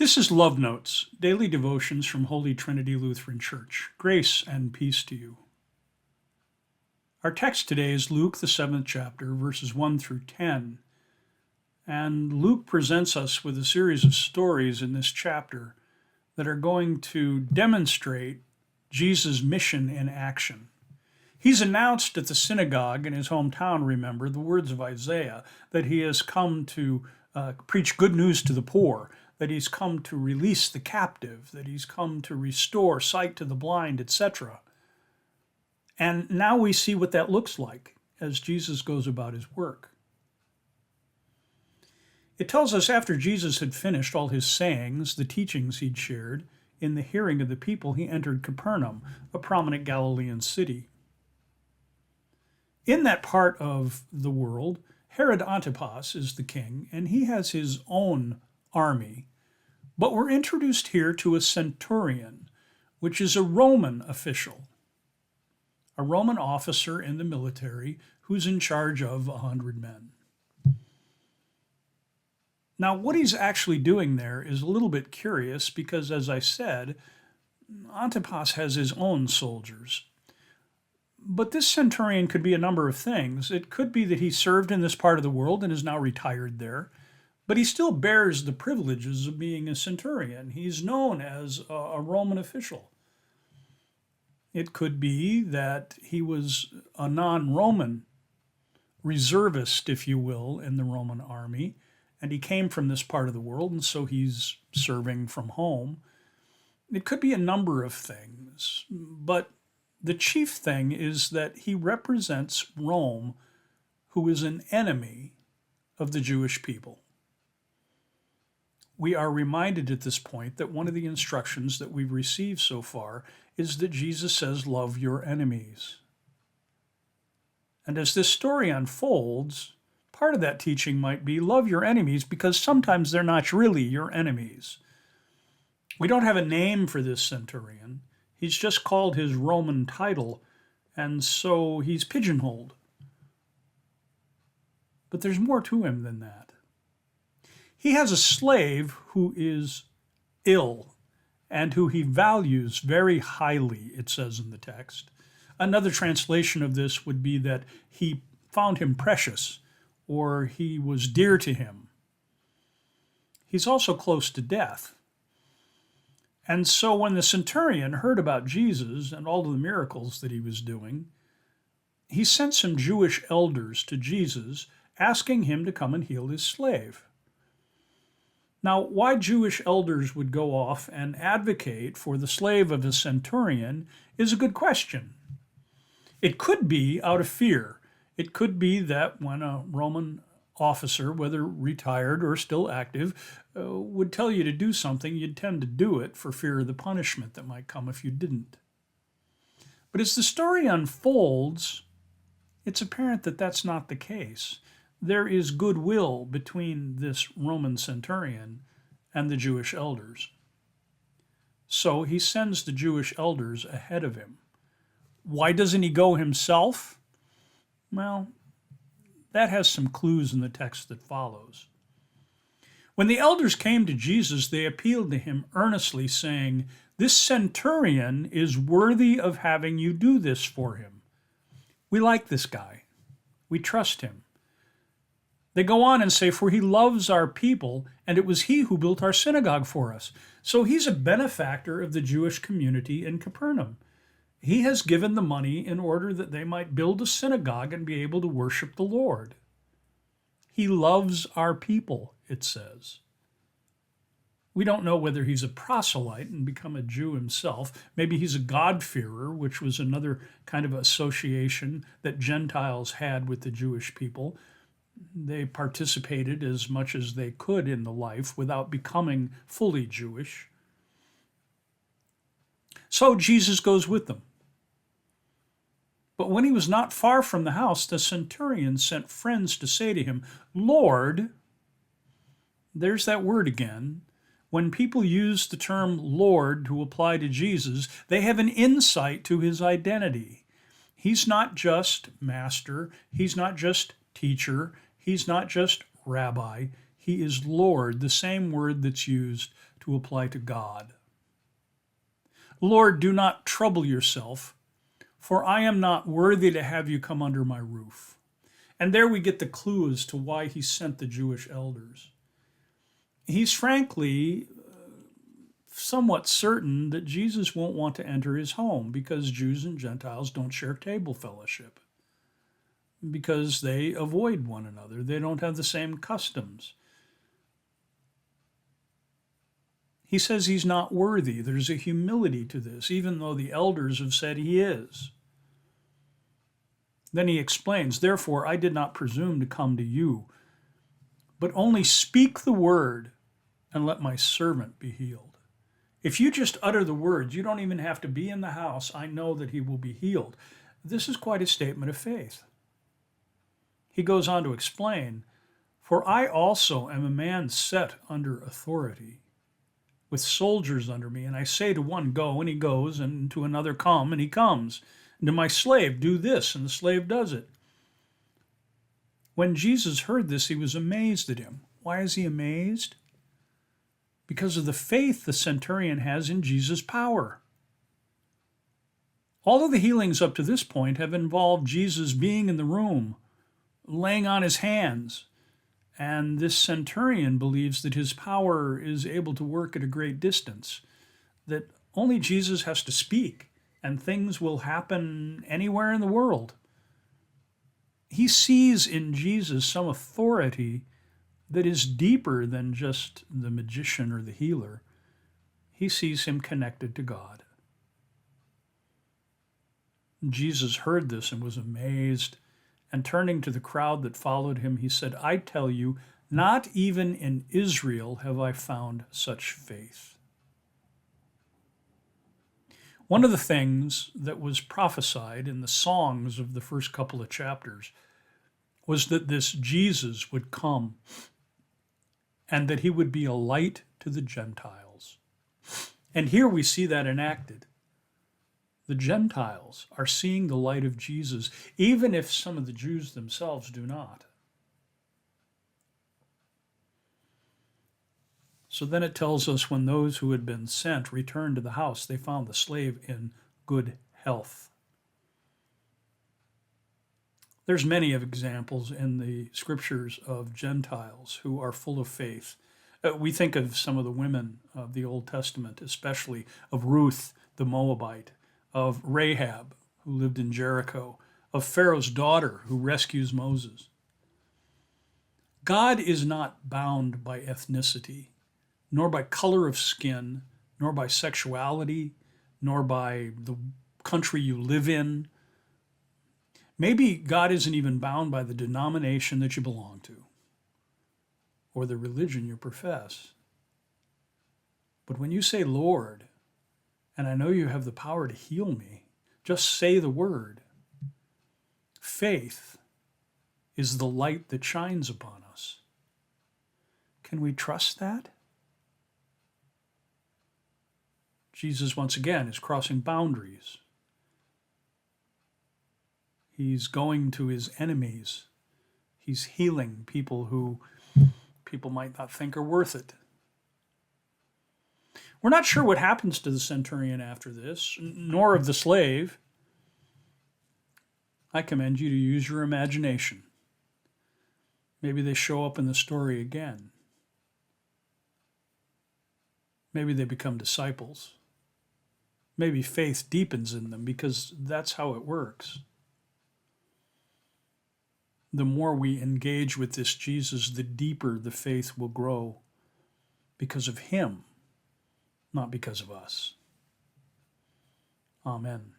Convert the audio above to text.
This is Love Notes, daily devotions from Holy Trinity Lutheran Church. Grace and peace to you. Our text today is Luke, the 7th chapter, verses 1 through 10. And Luke presents us with a series of stories in this chapter that are going to demonstrate Jesus' mission in action. He's announced at the synagogue in his hometown, remember, the words of Isaiah, that he has come to preach good news to the poor, that he's come to release the captive, that he's come to restore sight to the blind, etc. And now we see what that looks like as Jesus goes about his work. It tells us after Jesus had finished all his sayings, the teachings he'd shared, in the hearing of the people, he entered Capernaum, a prominent Galilean city. In that part of the world, Herod Antipas is the king, and he has his own army. But we're introduced here to a centurion, which is a Roman official, a Roman officer in the military who's in charge of 100 men. Now, what he's actually doing there is a little bit curious because, as I said, Antipas has his own soldiers. But this centurion could be a number of things. It could be that he served in this part of the world and is now retired there. But he still bears the privileges of being a centurion. He's known as a Roman official. It could be that he was a non-Roman reservist, if you will, in the Roman army, and he came from this part of the world, and so he's serving from home. It could be a number of things, but the chief thing is that he represents Rome, who is an enemy of the Jewish people. We are reminded at this point that one of the instructions that we've received so far is that Jesus says, love your enemies. And as this story unfolds, part of that teaching might be love your enemies because sometimes they're not really your enemies. We don't have a name for this centurion. He's just called his Roman title, and so he's pigeonholed. But there's more to him than that. He has a slave who is ill and who he values very highly, it says in the text. Another translation of this would be that he found him precious, or he was dear to him. He's also close to death. And so when the centurion heard about Jesus and all of the miracles that he was doing, he sent some Jewish elders to Jesus, asking him to come and heal his slave. Now, why Jewish elders would go off and advocate for the slave of a centurion is a good question. It could be out of fear. It could be that when a Roman officer, whether retired or still active, would tell you to do something, you'd tend to do it for fear of the punishment that might come if you didn't. But as the story unfolds, it's apparent that that's not the case. There is goodwill between this Roman centurion and the Jewish elders. So he sends the Jewish elders ahead of him. Why doesn't he go himself? Well, that has some clues in the text that follows. When the elders came to Jesus, they appealed to him earnestly, saying, "This centurion is worthy of having you do this for him. We like this guy. We trust him." They go on and say, "For he loves our people, and it was he who built our synagogue for us." So he's a benefactor of the Jewish community in Capernaum. He has given the money in order that they might build a synagogue and be able to worship the Lord. He loves our people, it says. We don't know whether he's a proselyte and become a Jew himself. Maybe he's a God-fearer, which was another kind of association that Gentiles had with the Jewish people. They participated as much as they could in the life without becoming fully Jewish. So Jesus goes with them. But when he was not far from the house, the centurion sent friends to say to him, "Lord," there's that word again. When people use the term Lord to apply to Jesus, they have an insight to his identity. He's not just master. He's not just teacher. He's not just rabbi. He is Lord, the same word that's used to apply to God. Lord, do not trouble yourself, for I am not worthy to have you come under my roof. And there we get the clue as to why he sent the Jewish elders. He's frankly somewhat certain that Jesus won't want to enter his home because Jews and Gentiles don't share table fellowship, because they avoid one another. They don't have the same customs. He says he's not worthy. There's a humility to this, even though the elders have said he is. Then he explains, therefore I did not presume to come to you, but only speak the word and let my servant be healed. If you just utter the words, you don't even have to be in the house. I know that he will be healed. This is quite a statement of faith. He goes on to explain, for I also am a man set under authority, with soldiers under me, and I say to one, go, and he goes, and to another, come, and he comes. And to my slave, do this, and the slave does it. When Jesus heard this, he was amazed at him. Why is he amazed? Because of the faith the centurion has in Jesus' power. All of the healings up to this point have involved Jesus being in the room, laying on his hands, and this centurion believes that his power is able to work at a great distance, that only Jesus has to speak, and things will happen anywhere in the world. He sees in Jesus some authority that is deeper than just the magician or the healer. He sees him connected to God. Jesus heard this and was amazed, and turning to the crowd that followed him, he said, I tell you, not even in Israel have I found such faith. One of the things that was prophesied in the songs of the first couple of chapters was that this Jesus would come and that he would be a light to the Gentiles. And here we see that enacted. The Gentiles are seeing the light of Jesus, even if some of the Jews themselves do not. So then it tells us when those who had been sent returned to the house, they found the slave in good health. There's many of examples in the scriptures of Gentiles who are full of faith. We think of some of the women of the Old Testament, especially of Ruth the Moabite, of Rahab, who lived in Jericho, of Pharaoh's daughter, who rescues Moses. God is not bound by ethnicity, nor by color of skin, nor by sexuality, nor by the country you live in. Maybe God isn't even bound by the denomination that you belong to, or the religion you profess. But when you say, Lord, and I know you have the power to heal me, just say the word. Faith is the light that shines upon us. Can we trust that? Jesus, once again, is crossing boundaries. He's going to his enemies. He's healing people who people might not think are worth it. We're not sure what happens to the centurion after this, nor of the slave. I commend you to use your imagination. Maybe they show up in the story again. Maybe they become disciples. Maybe faith deepens in them, because that's how it works. The more we engage with this Jesus, the deeper the faith will grow because of him, not because of us. Amen.